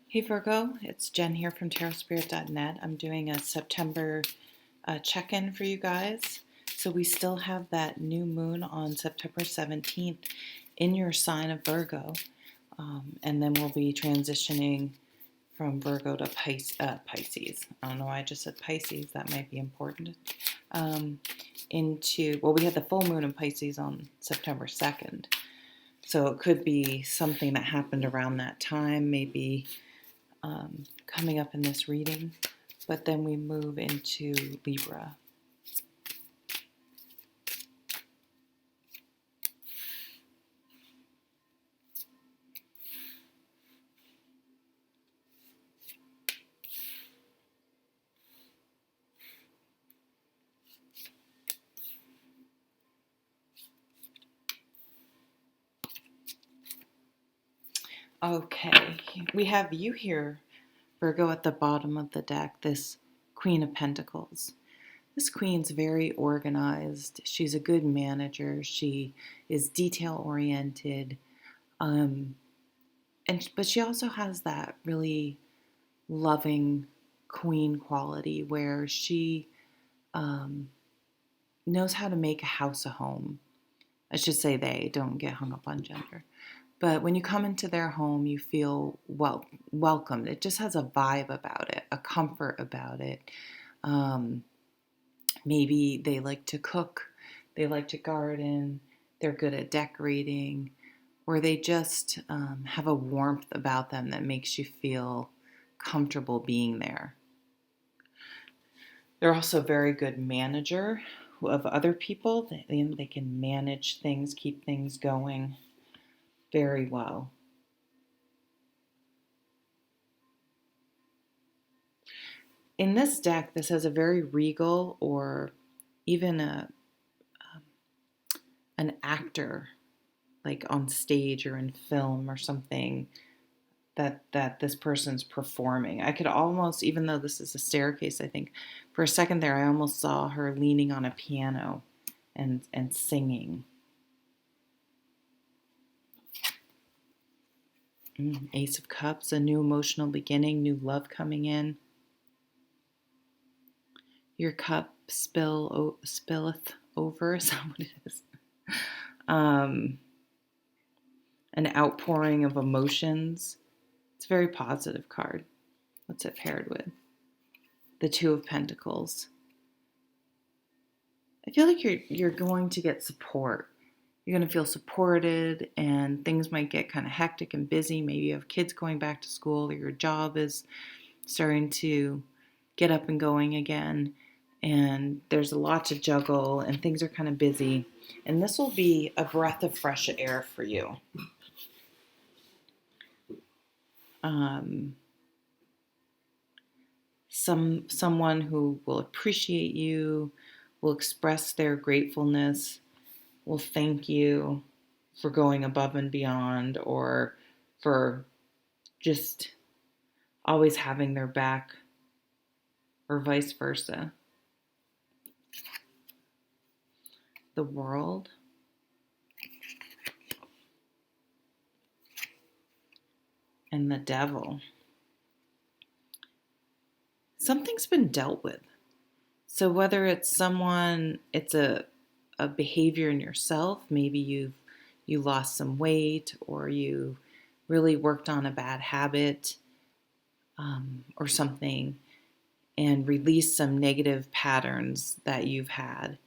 Hey Virgo, it's Jen here from tarotspirit.net. I'm doing a September check-in for you guys. So we still have that new moon on September 17th in your sign of Virgo. And then we'll be transitioning from Virgo to Pisces. I don't know why I just said Pisces. That might be important. We had the full moon in Pisces on September 2nd. So it could be something that happened around that time, maybe coming up in this reading, but then we move into Libra. Okay, we have you here, Virgo, at the bottom of the deck, this Queen of Pentacles. This queen's very organized. She's a good manager. She is detail oriented. But she also has that really loving queen quality where she knows how to make a house a home. I should say they don't get hung up on gender. But when you come into their home, you feel welcomed. It just has a vibe about it, a comfort about it. Maybe they like to cook, they like to garden, they're good at decorating, or they just have a warmth about them that makes you feel comfortable being there. They're also a very good manager of other people. They can manage things, keep things going very well. In this deck, this has a very regal or even an actor, like on stage or in film or something, that this person's performing. I could almost, even though this is a staircase, I think, for a second there, I almost saw her leaning on a piano and singing. Ace of Cups, a new emotional beginning, new love coming in. Your cup spilleth over, is that what it is? An outpouring of emotions. It's a very positive card. What's it paired with? The Two of Pentacles. I feel like you're going to get support. You're going to feel supported, and things might get kind of hectic and busy. Maybe you have kids going back to school, or your job is starting to get up and going again, and there's a lot to juggle, and things are kind of busy. And this will be a breath of fresh air for you. Someone who will appreciate you, will express their gratefulness, will thank you for going above and beyond, or for just always having their back, or vice versa. The World. And the Devil. Something's been dealt with. So whether it's a behavior in yourself, maybe you lost some weight, or you really worked on a bad habit, or something, and released some negative patterns that you've had,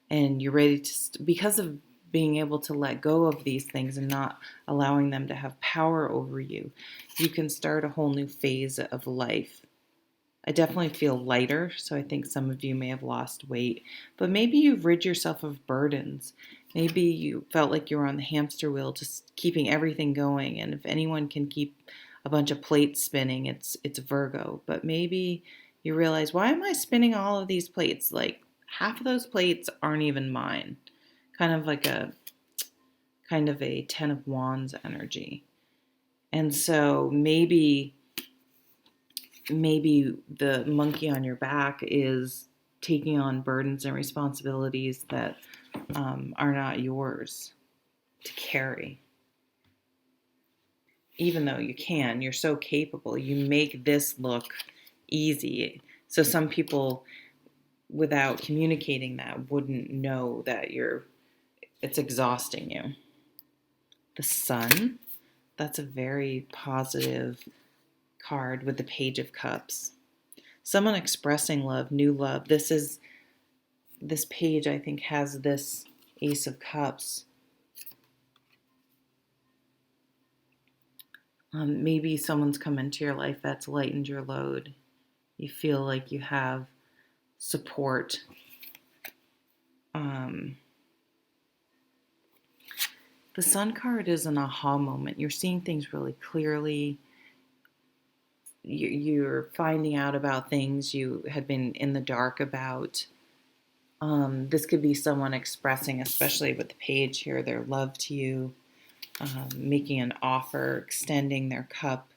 and you're ready to, because of being able to let go of these things and not allowing them to have power over you, you can start a whole new phase of life. I definitely feel lighter, so I think some of you may have lost weight, but maybe you've rid yourself of burdens. Maybe you felt like you were on the hamster wheel, just keeping everything going, and if anyone can keep a bunch of plates spinning, it's Virgo. But maybe you realize, why am I spinning all of these plates? Like, half of those plates aren't even mine. Kind of a Ten of Wands energy. And so maybe the monkey on your back is taking on burdens and responsibilities that are not yours to carry. even though you're so capable, you make this look easy. So some people, without communicating that, wouldn't know that it's exhausting you. The Sun, that's a very positive card with the Page of Cups. Someone expressing love, new love. This page, I think, has this Ace of Cups. Maybe someone's come into your life that's lightened your load. You feel like you have support. The Sun card is an aha moment. You're seeing things really clearly. You're finding out about things you had been in the dark about. This could be someone expressing, especially with the page here, their love to you, making an offer, extending their cup.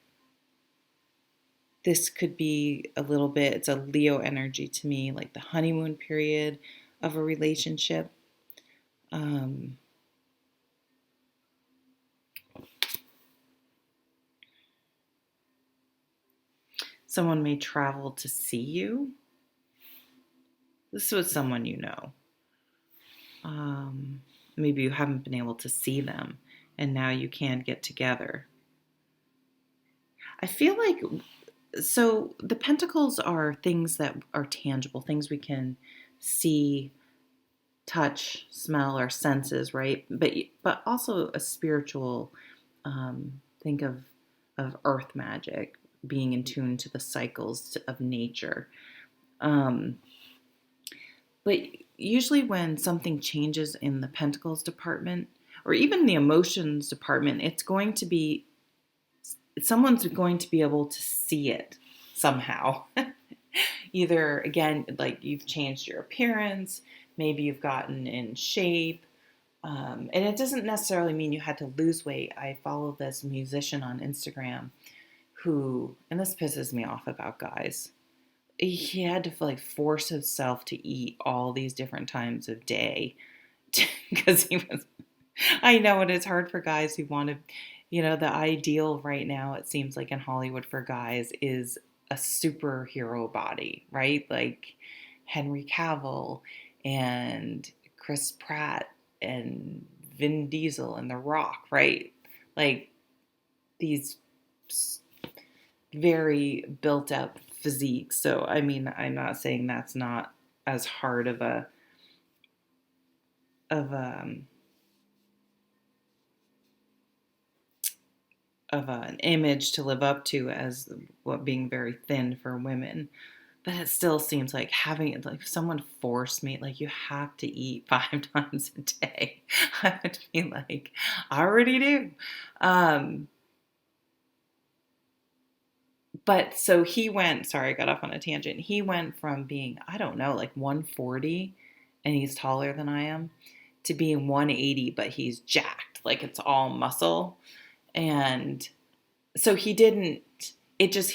This could be a little bit, it's a Leo energy to me, like the honeymoon period of a relationship. Someone may travel to see you. This was someone you know. Maybe you haven't been able to see them, and now you can get together. I feel like, so the pentacles are things that are tangible, things we can see, touch, smell, our senses, right? But also a spiritual, think of earth magic, being in tune to the cycles of nature. But usually when something changes in the pentacles department, or even the emotions department, someone's going to be able to see it somehow. Either, again, like you've changed your appearance, maybe you've gotten in shape. And it doesn't necessarily mean you had to lose weight. I follow this musician on Instagram who, and this pisses me off about guys, he had to like force himself to eat all these different times of day because I know it's hard for guys who want to, the ideal right now, it seems like in Hollywood for guys is a superhero body, right? Like Henry Cavill and Chris Pratt and Vin Diesel and The Rock, right? Like these very built up physique. So, I mean, I'm not saying that's not as hard of an image to live up to as what being very thin for women. But it still seems like having it, like if someone forced me, like you have to eat 5 times a day, I would be like, I already do. But so he went, sorry, I got off on a tangent. He went from being, I don't know, like 140, and he's taller than I am, to being 180, but he's jacked. Like it's all muscle. And so he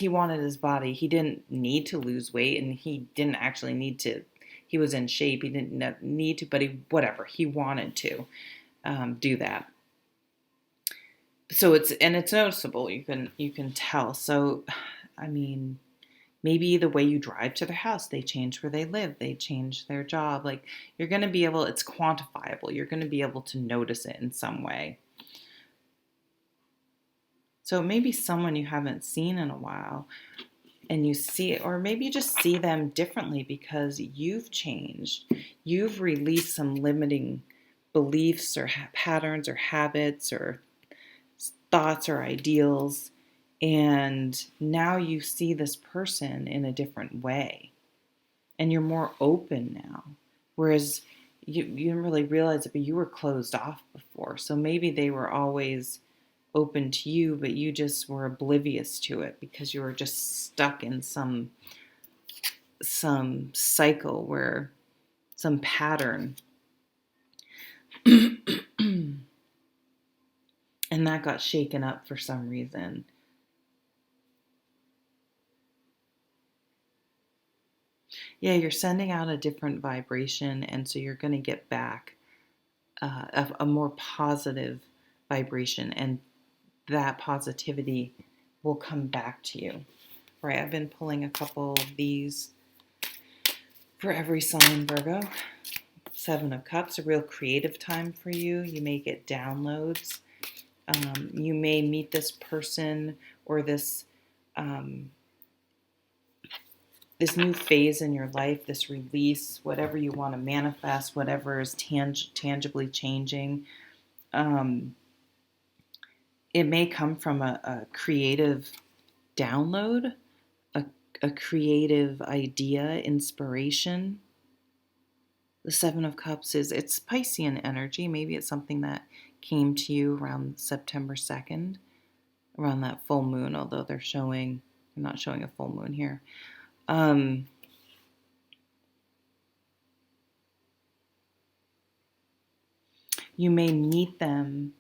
wanted his body. He didn't need to lose weight, and he didn't actually need to. He was in shape. He didn't need to, but he wanted to do that. So it's noticeable. You can tell. So, I mean, maybe the way you drive to their house, they change where they live, they change their job. Like you're going to be able, it's quantifiable. You're going to be able to notice it in some way. So maybe someone you haven't seen in a while and you see it, or maybe you just see them differently because you've changed. You've released some limiting beliefs or patterns or habits or thoughts or ideals, and now you see this person in a different way and you're more open now, whereas you didn't really realize it, but you were closed off before. So maybe they were always open to you, but you just were oblivious to it because you were just stuck in some cycle, where some pattern. And that got shaken up for some reason. Yeah, you're sending out a different vibration, and so you're going to get back a more positive vibration. And that positivity will come back to you. Right, I've been pulling a couple of these for every sign, Virgo. Seven of Cups, a real creative time for you. You may get downloads. You may meet this person or this this new phase in your life, this release, whatever you want to manifest, whatever is tangibly changing. It may come from a creative download, a creative idea, inspiration. The Seven of Cups it's Piscean energy. Maybe it's something that came to you around September 2nd, around that full moon, although they're not showing a full moon here. You may meet them,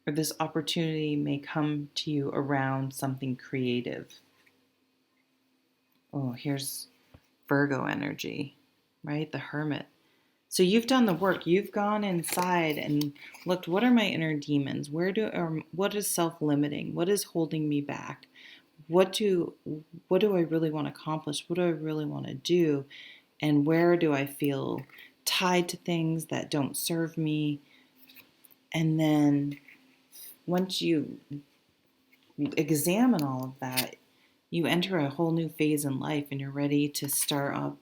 or this opportunity may come to you around something creative. Oh, here's Virgo energy, right? The Hermit. So you've done the work. You've gone inside and looked, what are my inner demons? What is self-limiting? What is holding me back? What do I really want to accomplish? What do I really want to do? And where do I feel tied to things that don't serve me? And then once you examine all of that, you enter a whole new phase in life and you're ready to start out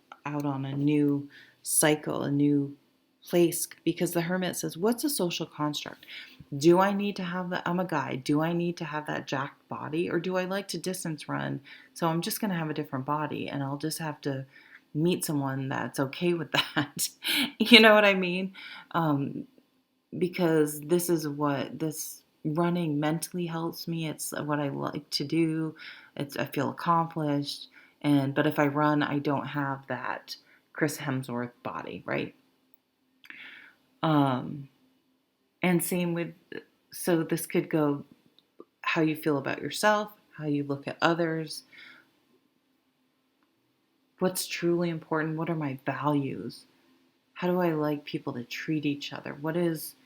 on a new cycle, a new place. Because the Hermit says, what's a social construct? Do I need to have that? I'm a guy. Do I need to have that jacked body? Or do I like to distance run? So I'm just going to have a different body and I'll just have to meet someone that's okay with that. You know what I mean? Because this running mentally helps me. It's what I like to do. I feel accomplished. But if I run, I don't have that Chris Hemsworth body, right? And same with, so this could go how you feel about yourself, how you look at others, what's truly important, what are my values, how do I like people to treat each other, what is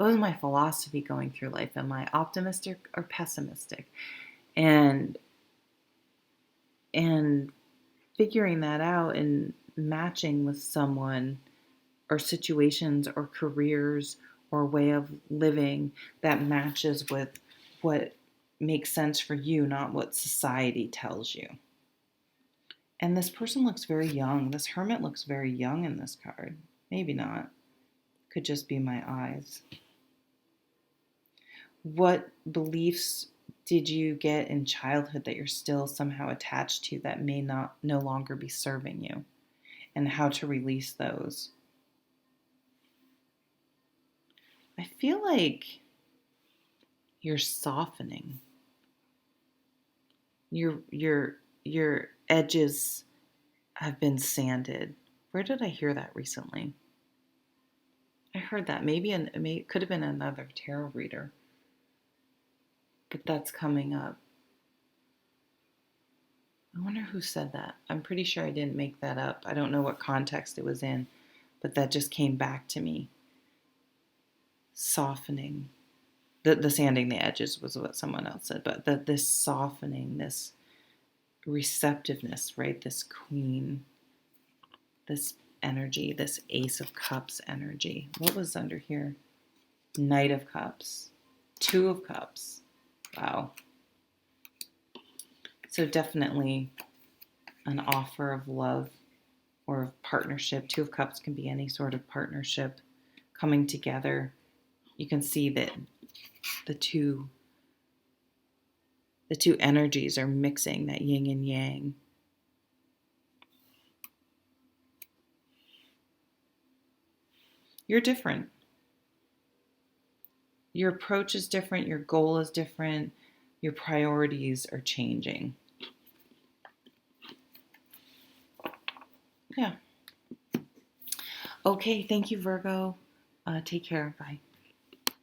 my philosophy going through life, am I optimistic or pessimistic, and figuring that out and matching with someone or situations or careers or way of living that matches with what makes sense for you, not what society tells you. And this person looks very young. This Hermit looks very young in this card. Maybe not. Could just be my eyes. What beliefs did you get in childhood that you're still somehow attached to that may no longer be serving you? And how to release those. I feel like you're softening. Your edges have been sanded. Where did I hear that recently? I heard that. It could have been another tarot reader. But that's coming up. I wonder who said that. I'm pretty sure I didn't make that up. I don't know what context it was in, but that just came back to me. Softening. The sanding the edges was what someone else said, but this softening, this receptiveness, right? This Queen, this energy, this Ace of Cups energy. What was under here? Knight of Cups, Two of Cups. Wow. So definitely an offer of love or of partnership. Two of Cups can be any sort of partnership coming together. You can see that the two energies are mixing, that yin and yang. You're different. Your approach is different. Your goal is different. Your priorities are changing. Yeah. Okay, thank you, Virgo. Take care. Bye.